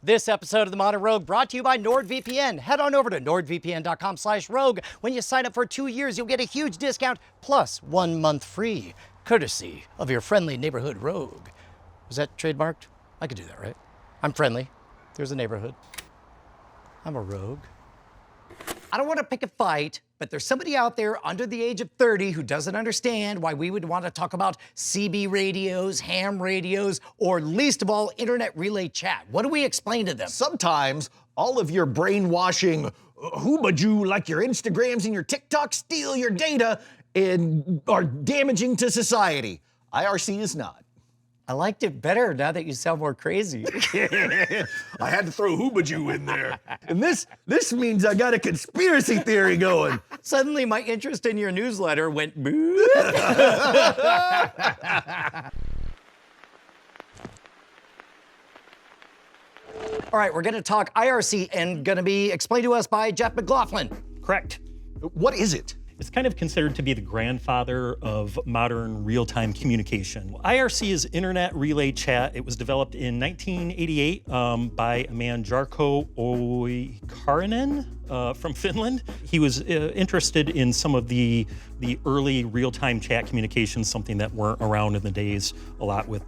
This episode of The Modern Rogue brought to you by NordVPN. Head on over to nordvpn.com/rogue. When you sign up for 2 years, you'll get a huge discount plus 1 month free, courtesy of your friendly neighborhood rogue. Was that trademarked? I could do that, right? I'm friendly. There's a neighborhood. I'm a rogue. I don't want to pick a fight, but there's somebody out there under the age of 30 who doesn't understand why we would want to talk about CB radios, ham radios, or least of all, internet relay chat. What do we explain to them? Sometimes all of your brainwashing, who-ba-ju, like your Instagrams and your TikToks, steal your data and are damaging to society. IRC is not. I liked it better now that you sound more crazy. I had to throw who-ba-ju in there. And this means I got a conspiracy theory going. Suddenly my interest in your newsletter went boo. All right, we're gonna talk IRC and gonna be explained to us by Jeff McLaughlin. Correct. What is it? It's kind of considered to be the grandfather of modern real-time communication. IRC is Internet Relay Chat. It was developed in 1988 by a man, Jarkko Oikarinen from Finland. He was interested in some of the early real-time chat communications, something that weren't around in the days a lot with,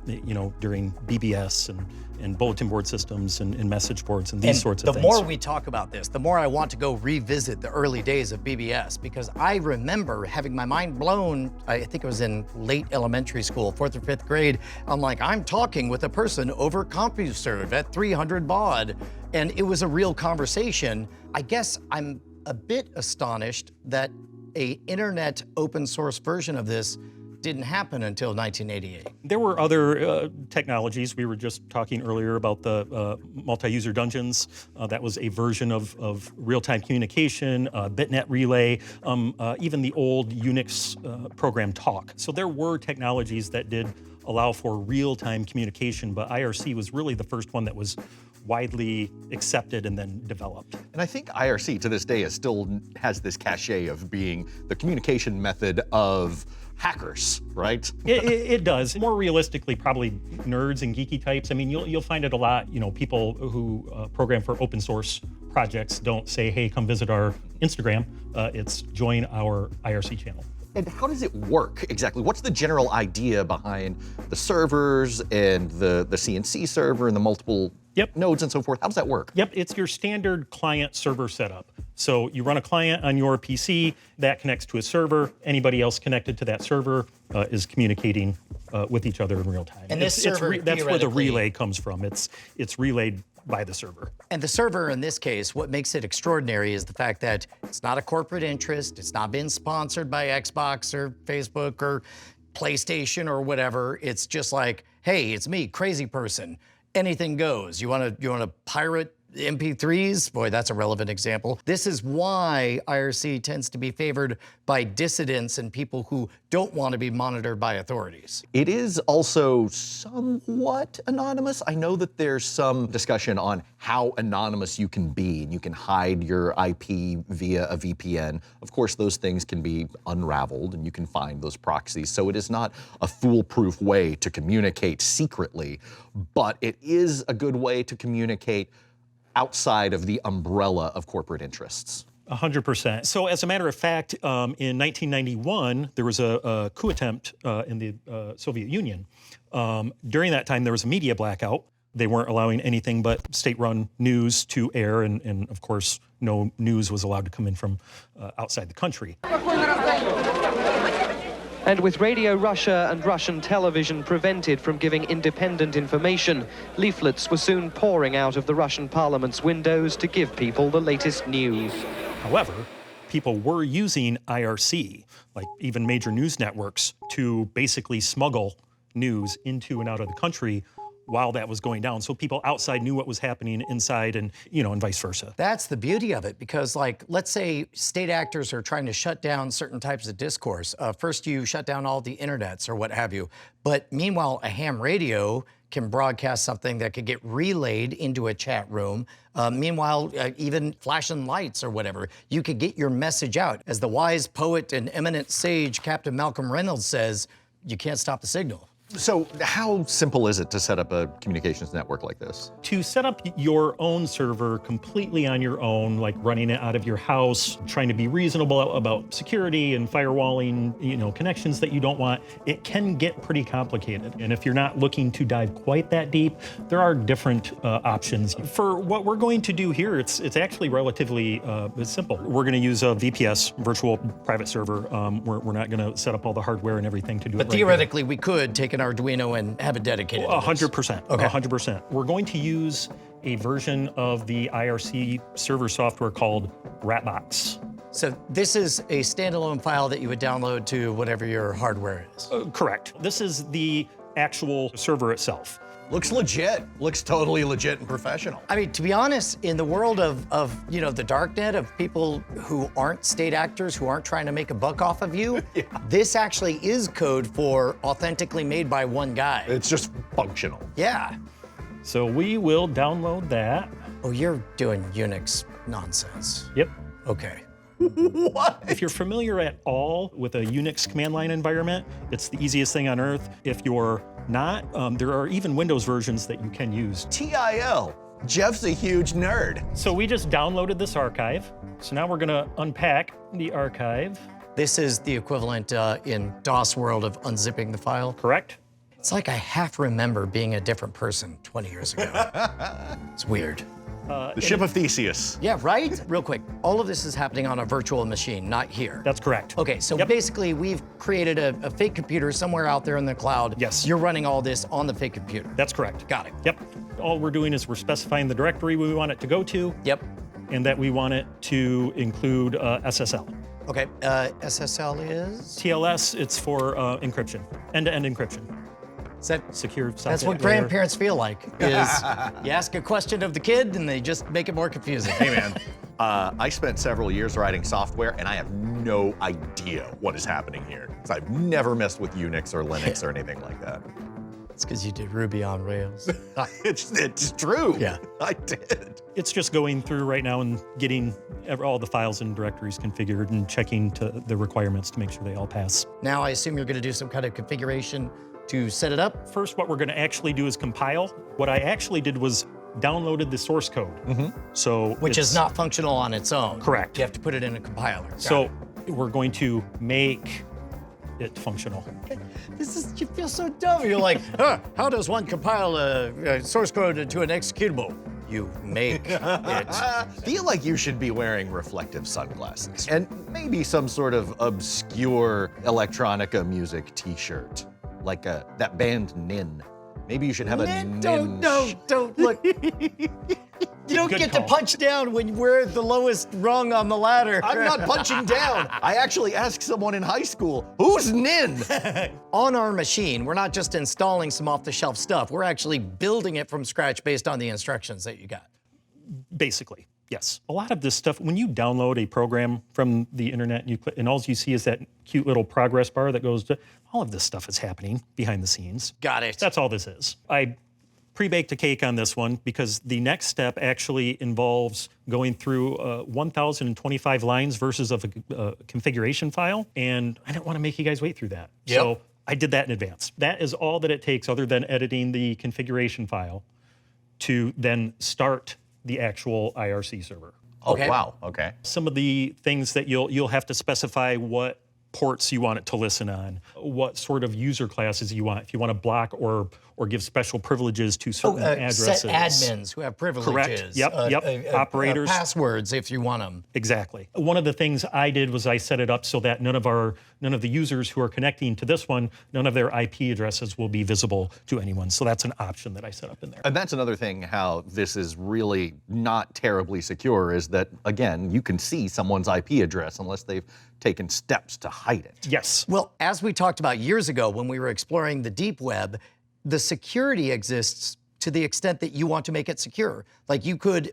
during BBS and bulletin board systems and message boards and these sorts of things. The more we talk about this, the more I want to go revisit the early days of BBS, because I remember having my mind blown. I think it was in late elementary school, 4th or 5th grade. I'm like, I'm talking with a person over CompuServe at 300 baud, and it was a real conversation. I guess I'm a bit astonished that a internet open source version of this didn't happen until 1988. There were other technologies. We were just talking earlier about the multi-user dungeons. That was a version of real-time communication, bitnet relay, even the old Unix program talk. So there were technologies that did allow for real-time communication, but IRC was really the first one that was widely accepted and then developed. And I think IRC to this day still has this cachet of being the communication method of hackers, right? It does. More realistically, probably nerds and geeky types. I mean, you'll find it a lot. People who program for open source projects don't say, hey, come visit our Instagram. It's join our IRC channel. And how does it work exactly? What's the general idea behind the servers and the CNC server and the multiple nodes and so forth? How does that work? Yep, it's your standard client server setup. So you run a client on your PC, that connects to a server. Anybody else connected to that server is communicating with each other in real time. And this server, that's where the relay comes from. It's relayed by the server. And the server in this case, what makes it extraordinary is the fact that it's not a corporate interest, it's not been sponsored by Xbox or Facebook or PlayStation or whatever. It's just like, hey, it's me, crazy person. Anything goes. You wanna pirate MP3s? Boy, that's a relevant example. This is why IRC tends to be favored by dissidents and people who don't want to be monitored by authorities. It is also somewhat anonymous. I know that there's some discussion on how anonymous you can be, and you can hide your IP via a VPN. Of course, those things can be unraveled, and you can find those proxies. So it is not a foolproof way to communicate secretly, but it is a good way to communicate outside of the umbrella of corporate interests. 100%. So as a matter of fact, in 1991, there was a coup attempt in the Soviet Union. During that time, there was a media blackout. They weren't allowing anything but state-run news to air, and of course, no news was allowed to come in from outside the country. And with Radio Russia and Russian television prevented from giving independent information, leaflets were soon pouring out of the Russian parliament's windows to give people the latest news. However, people were using IRC, like even major news networks, to basically smuggle news into and out of the country while that was going down. So people outside knew what was happening inside, and vice versa. That's the beauty of it, because let's say state actors are trying to shut down certain types of discourse. First you shut down all the internets or what have you. But meanwhile, a ham radio can broadcast something that could get relayed into a chat room. Meanwhile, even flashing lights or whatever, you could get your message out. As the wise poet and eminent sage Captain Malcolm Reynolds says, you can't stop the signal. So how simple is it to set up a communications network like this? To set up your own server completely on your own, like running it out of your house, trying to be reasonable about security and firewalling, connections that you don't want, it can get pretty complicated. And if you're not looking to dive quite that deep, there are different options. For what we're going to do here, it's actually relatively simple. We're going to use a VPS, virtual private server. We're not going to set up all the hardware and everything to do it But right theoretically, we could take an Arduino and have it dedicated to this. 100%. Okay. 100%. We're going to use a version of the IRC server software called Ratbox. So this is a standalone file that you would download to whatever your hardware is. Correct. This is the actual server itself. Looks legit. Looks totally legit and professional. I mean, to be honest, in the world of the darknet, of people who aren't state actors, who aren't trying to make a buck off of you, this actually is code for authentically made by one guy. It's just functional. Yeah. So we will download that. Oh, you're doing Unix nonsense. Yep. Okay. What? If you're familiar at all with a Unix command line environment, it's the easiest thing on earth. If you're not, there are even Windows versions that you can use. TIL. Jeff's a huge nerd. So we just downloaded this archive. So now we're gonna unpack the archive. This is the equivalent in DOS world of unzipping the file. Correct? It's like I half remember being a different person 20 years ago. It's weird. The ship of Theseus. Yeah, right? Real quick, all of this is happening on a virtual machine, not here. That's correct. Okay, so Yep. basically we've created a fake computer somewhere out there in the cloud. Yes. You're running all this on the fake computer. That's correct. Got it. Yep. All we're doing is we're specifying the directory we want it to go to. Yep. And that we want it to include SSL. Okay, SSL is? TLS, it's for encryption, end-to-end encryption. Is that Secure That's socket what layer. grandparents feel like, is you ask a question of the kid and they just make it more confusing. Hey, man. I spent several years writing software, and I have no idea what is happening here. 'Cause I've never messed with Unix or Linux or anything like that. It's because you did Ruby on Rails. It's true. Yeah. I did. It's just going through right now and getting all the files and directories configured and checking to the requirements to make sure they all pass. Now I assume you're going to do some kind of configuration to set it up. First, what we're going to actually do is compile. What I actually did was downloaded the source code. So Which it's- is not functional on its own. Correct. You have to put it in a compiler. Got So it. we're going to make it functional. You feel so dumb. You're like, how does one compile a source code into an executable? You make it. Feel like you should be wearing reflective sunglasses and maybe some sort of obscure electronica music T-shirt, like that band Nin. Maybe you should have a Nin. Don't look. You don't Good get call. to punch down when we're the lowest rung on the ladder. I'm not punching down. I actually asked someone in high school, who's Nin? On our machine, we're not just installing some off-the-shelf stuff. We're actually building it from scratch based on the instructions that you got. Basically, yes. A lot of this stuff, when you download a program from the internet and you click, and all you see is that cute little progress bar that goes to, all of this stuff is happening behind the scenes. Got it. That's all this is. I pre-baked a cake on this one because the next step actually involves going through 1,025 lines versus of a configuration file, and I didn't want to make you guys wait through that. Yep. So I did that in advance. That is all that it takes other than editing the configuration file to then start the actual IRC server. Okay. Oh, wow, okay. Some of the things that you'll have to specify what ports you want it to listen on, what sort of user classes you want, if you want to block or give special privileges to certain addresses. Set admins who have privileges. Correct. Yep. Operators. Passwords if you want them. Exactly. One of the things I did was I set it up so that none of the users who are connecting to this one, none of their IP addresses will be visible to anyone. So that's an option that I set up in there. And that's another thing how this is really not terribly secure is that, again, you can see someone's IP address unless they've taken steps to hide it. Yes. Well, as we talked about years ago when we were exploring the deep web, the security exists to the extent that you want to make it secure. Like you could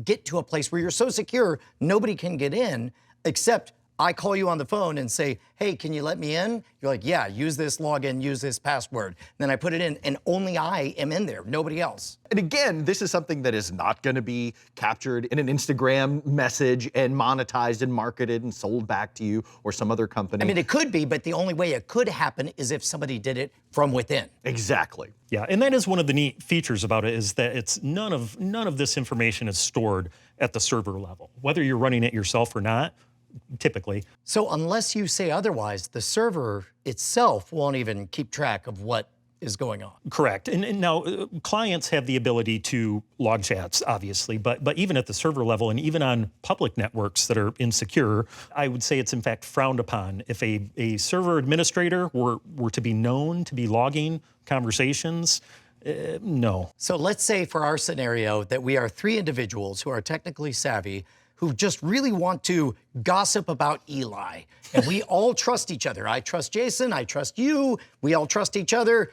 get to a place where you're so secure, nobody can get in except I call you on the phone and say, hey, can you let me in? You're like, yeah, use this login, use this password. Then I put it in, and only I am in there, nobody else. And again, this is something that is not going to be captured in an Instagram message and monetized and marketed and sold back to you or some other company. I mean, it could be, but the only way it could happen is if somebody did it from within. Exactly. Yeah, and that is one of the neat features about it, is that it's none of this information is stored at the server level, whether you're running it yourself or not. Typically. So unless you say otherwise, the server itself won't even keep track of what is going on. Correct. And now clients have the ability to log chats, obviously, but even at the server level and even on public networks that are insecure, I would say it's in fact frowned upon. If a server administrator were to be known to be logging conversations, no. So let's say for our scenario that we are 3 individuals who are technically savvy, who just really want to gossip about Eli. And we all trust each other. I trust Jason, I trust you, we all trust each other.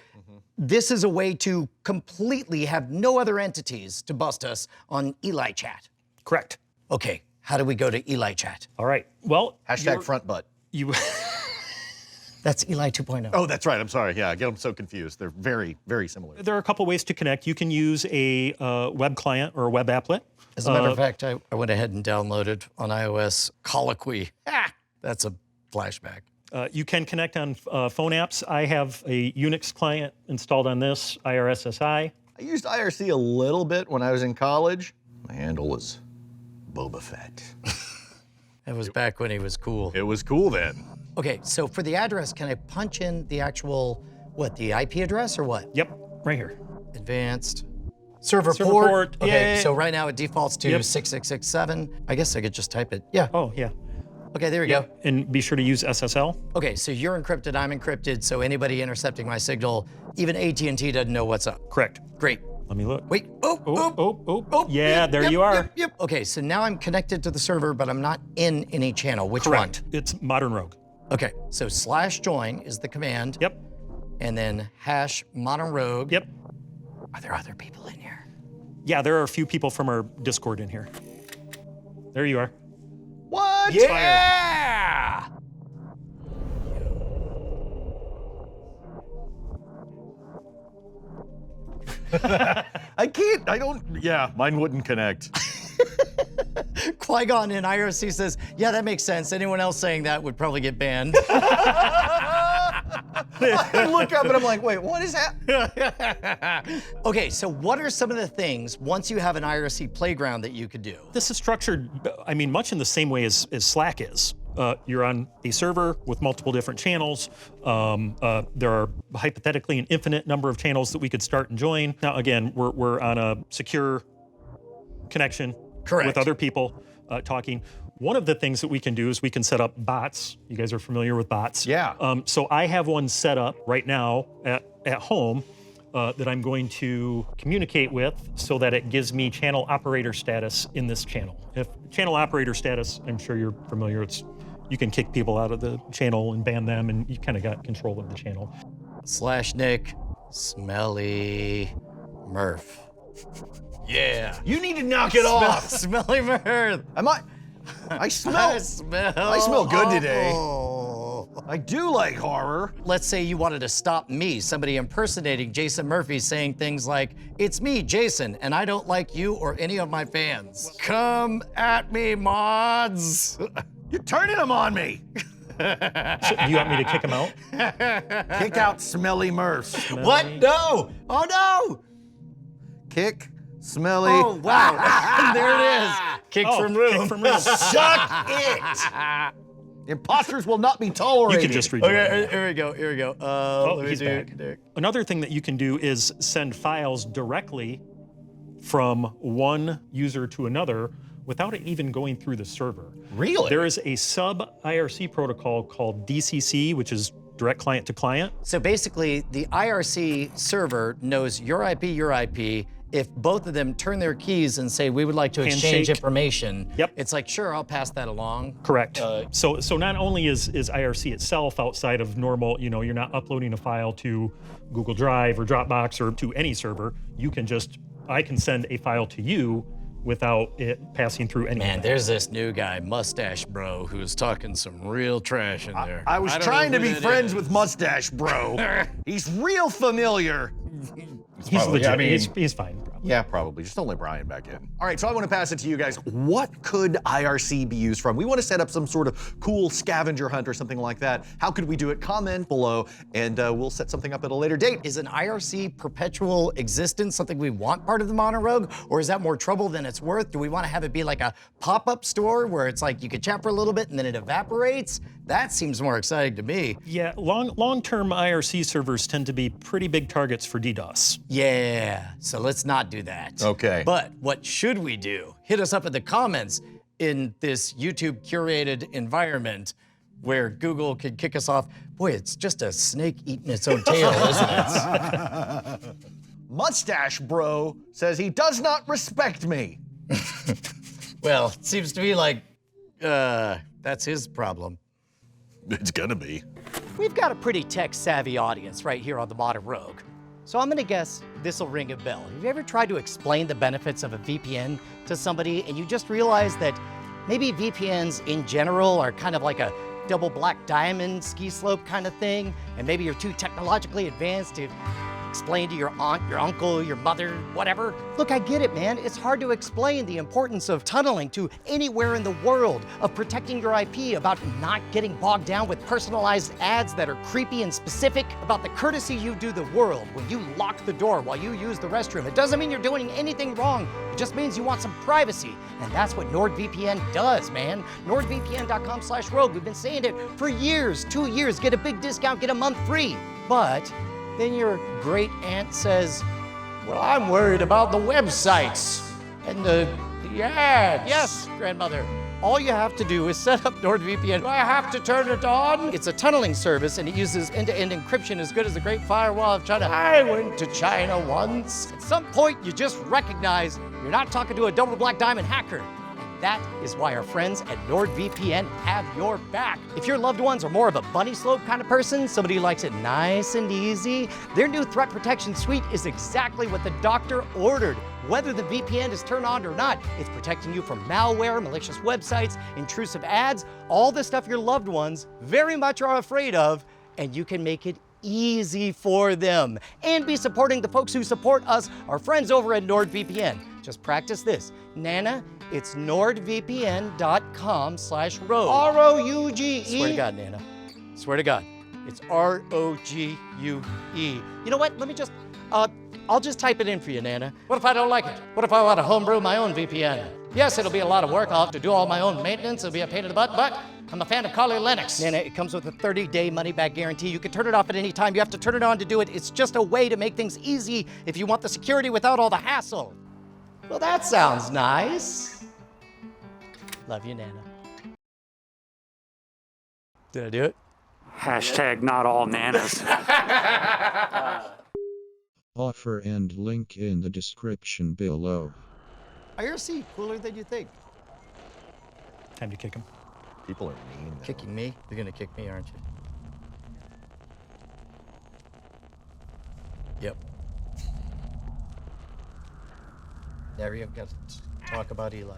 This is a way to completely have no other entities to bust us on Eli chat. Correct. Okay, how do we go to Eli chat? All right. Well, Hashtag front butt. That's Eli 2.0. Oh, that's right. I'm sorry. Yeah, I get them so confused. They're very, very similar. There are a couple ways to connect. You can use a web client or a web applet. As a matter of fact, I went ahead and downloaded on iOS Colloquy. That's a flashback. You can connect on phone apps. I have a Unix client installed on this, IRSSI. I used IRC a little bit when I was in college. My handle was Boba Fett. That was back when he was cool. It was cool then. Okay, so for the address, can I punch in the actual, the IP address or what? Yep, right here. Advanced. Server Server port. port, Okay, yay. so right now it defaults to Yep. 6667. I guess I could just type it. Yeah. Oh, yeah. Okay, there we go. And be sure to use SSL. Okay, so you're encrypted, I'm encrypted, so anybody intercepting my signal, even AT&T doesn't know what's up. Correct. Great. Let me look. Wait, Yeah, there you are. Yep. Okay, so now I'm connected to the server, but I'm not in any channel. Which Correct. one? It's Modern Rogue. Okay, so /join is the command. Yep. And then #modern rogue. Yep. Are there other people in here? Yeah, there are a few people from our Discord in here. There you are. What? Yeah! Yeah, mine wouldn't connect. Qui-Gon in IRC says, yeah, that makes sense. Anyone else saying that would probably get banned. I look up and I'm like, wait, what is that? Okay, so what are some of the things, once you have an IRC playground, that you could do? This is structured, I mean, much in the same way as Slack is. You're on a server with multiple different channels. There are hypothetically an infinite number of channels that we could start and join. Now, again, we're on a secure connection. Correct. With other people talking. One of the things that we can do is we can set up bots. You guys are familiar with bots. Yeah. So I have one set up right now at home that I'm going to communicate with so that it gives me channel operator status in this channel. If channel operator status, I'm sure you're familiar, you can kick people out of the channel and ban them, and you kind of got control of the channel. /Nick Smelly Murph. Yeah. You need to knock it off. Smelly Murph. I smell good today. I do like horror. Let's say you wanted to stop me, somebody impersonating Jason Murphy, saying things like, it's me, Jason, and I don't like you or any of my fans. Come at me, mods. You're turning them on me. So, do you want me to kick them out? Kick out Smelly Murphs. What? No. Oh, no. Kick Smelly. Oh, wow. There it is. Kick from room. Kick from room. Suck it. Imposters will not be You tolerated. can just rejoin. Okay, here we go. Here we go. Let me he's do back. it. Another thing that you can do is send files directly from one user to another without it even going through the server. Really? There is a sub-IRC protocol called DCC, which is direct client to client. So basically, the IRC server knows your IP. If both of them turn their keys and say, we would like to exchange Handshake. information, Yep. it's like, sure, I'll pass that along. Correct. So not only is IRC itself outside of normal, you're not uploading a file to Google Drive or Dropbox or to any server. I can send a file to you without it passing through any. Man, there's this new guy, Mustache Bro, who's talking some real trash in there. I was don't trying know to who be that friends is. with Mustache Bro. He's real familiar. He's Probably, legit. I mean- He's fine. Probably. Yeah, probably. Just don't let Brian back in. All right, so I want to pass it to you guys. What could IRC be used from? We want to set up some sort of cool scavenger hunt or something like that. How could we do it? Comment below, and we'll set something up at a later date. Is an IRC perpetual existence something we want part of the Mono Rogue, or is that more trouble than it's worth? Do we want to have it be like a pop-up store where it's like you could chat for a little bit and then it evaporates? That seems more exciting to me. Yeah, long-term IRC servers tend to be pretty big targets for DDoS. Yeah, so let's not do that. Okay. But what should we do? Hit us up in the comments in this YouTube curated environment where Google could kick us off. Boy, it's just a snake eating its own tail, isn't it? Mustache Bro says he does not respect me. Well, it seems to me like that's his problem. It's gonna be. We've got a pretty tech-savvy audience right here on the Modern Rogue. So I'm gonna guess this'll ring a bell. Have you ever tried to explain the benefits of a VPN to somebody and you just realize that maybe VPNs in general are kind of like a double black diamond ski slope kind of thing, and maybe you're too technologically advanced to explain to your aunt, your uncle, your mother, whatever? Look, I get it, man. It's hard to explain the importance of tunneling to anywhere in the world, of protecting your IP, about not getting bogged down with personalized ads that are creepy and specific, about the courtesy you do the world when you lock the door while you use the restroom. It doesn't mean you're doing anything wrong. It just means you want some privacy. And that's what NordVPN does, man. NordVPN.com/rogue. We've been saying it for years, 2 years. Get a big discount, get a month free. But then your great aunt says, well, I'm worried about the websites and the ads. Yes, grandmother. All you have to do is set up NordVPN. Do I have to turn it on? It's a tunneling service and it uses end-to-end encryption as good as the Great Firewall of China. I went to China once. At some point, you just recognize you're not talking to a double black diamond hacker. That is why our friends at NordVPN have your back. If your loved ones are more of a bunny slope kind of person, somebody who likes it nice and easy, their new threat protection suite is exactly what the doctor ordered. Whether the VPN is turned on or not, it's protecting you from malware, malicious websites, intrusive ads, all the stuff your loved ones very much are afraid of, and you can make it easy for them and be supporting the folks who support us, our friends over at NordVPN. Just practice this. Nana, it's nordvpn.com/rogue. R-O-U-G-E. Swear to God, Nana. Swear to God. It's R-O-G-U-E. You know what? Let me just, I'll just type it in for you, Nana. What if I don't like it? What if I want to homebrew my own VPN? Yes, it'll be a lot of work. I'll have to do all my own maintenance. It'll be a pain in the butt, but I'm a fan of Kali Linux. Nana, it comes with a 30-day money-back guarantee. You can turn it off at any time. You have to turn it on to do it. It's just a way to make things easy if you want the security without all the hassle. Well, that sounds nice. Love you, Nana. Did I do it? Hashtag not all nanas. Offer and link in the description below. IRC, cooler than you think. Time to kick him. People are mean. Though. Kicking me? You're gonna kick me, aren't you? Yep. Never even got to talk about Eli.